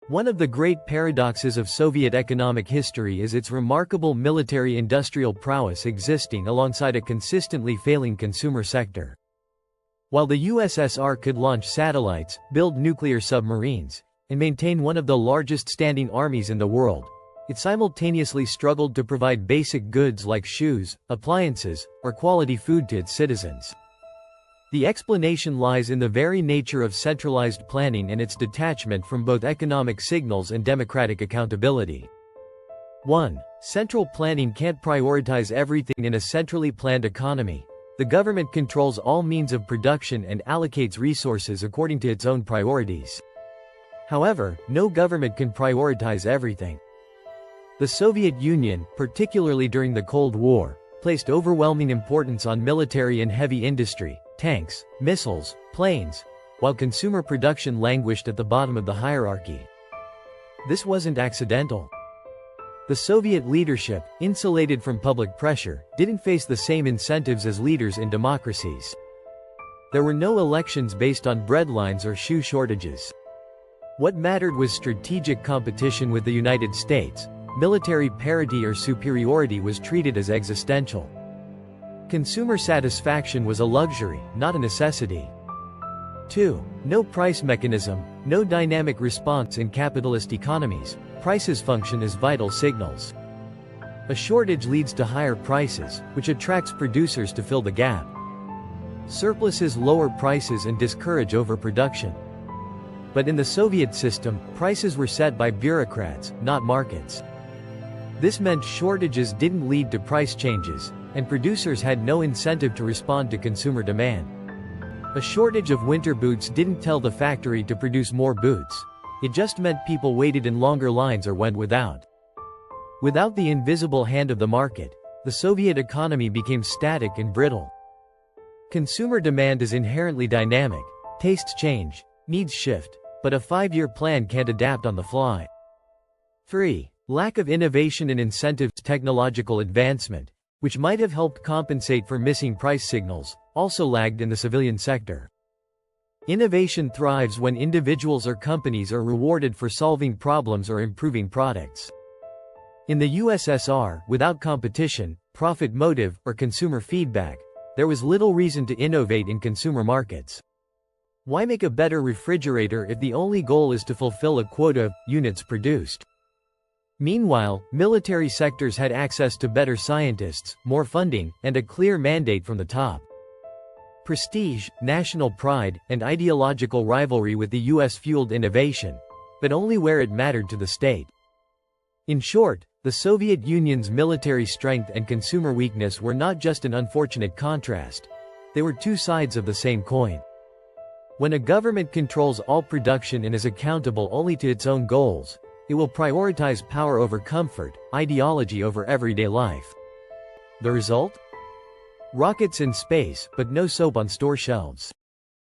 One of the great paradoxes of Soviet economic history is its remarkable military-industrial prowess existing alongside a consistently failing consumer sector. While the USSR could launch satellites, build nuclear submarines, and maintain one of the largest standing armies in the world, it simultaneously struggled to provide basic goods like shoes, appliances, or quality food to its citizens. The explanation lies in the very nature of centralized planning and its detachment from both economic signals and democratic accountability. 1. Central planning can't prioritize everything in a centrally planned economy. The government controls all means of production and allocates resources according to its own priorities. However, no government can prioritize everything. The Soviet Union, particularly during the Cold War, placed overwhelming importance on military and heavy industry, tanks, missiles, planes, while consumer production languished at the bottom of the hierarchy. This wasn't accidental. The Soviet leadership, insulated from public pressure, didn't face the same incentives as leaders in democracies. There were no elections based on breadlines or shoe shortages. What mattered was strategic competition with the United States. Military parity or superiority was treated as existential. Consumer satisfaction was a luxury, not a necessity. 2. No price mechanism, no dynamic response in capitalist economies. Prices function as vital signals. A shortage leads to higher prices, which attracts producers to fill the gap. Surpluses lower prices and discourage overproduction. But in the Soviet system, prices were set by bureaucrats, not markets. This meant shortages didn't lead to price changes, and producers had no incentive to respond to consumer demand. A shortage of winter boots didn't tell the factory to produce more boots. It just meant people waited in longer lines or went without. Without the invisible hand of the market, the Soviet economy became static and brittle. Consumer demand is inherently dynamic. Tastes change, needs shift, but a 5-year plan can't adapt on the fly. 3. Lack of innovation and incentives. Technological advancement, which might have helped compensate for missing price signals, also lagged in the civilian sector. Innovation thrives when individuals or companies are rewarded for solving problems or improving products. In the USSR, without competition, profit motive, or consumer feedback, there was little reason to innovate in consumer markets. Why make a better refrigerator if the only goal is to fulfill a quota of units produced? Meanwhile, military sectors had access to better scientists, more funding, and a clear mandate from the top. Prestige, national pride, and ideological rivalry with the US fueled innovation, but only where it mattered to the state. In short, the Soviet Union's military strength and consumer weakness were not just an unfortunate contrast. They were two sides of the same coin. When a government controls all production and is accountable only to its own goals, it will prioritize power over comfort, ideology over everyday life. The result? Rockets in space, but no soap on store shelves.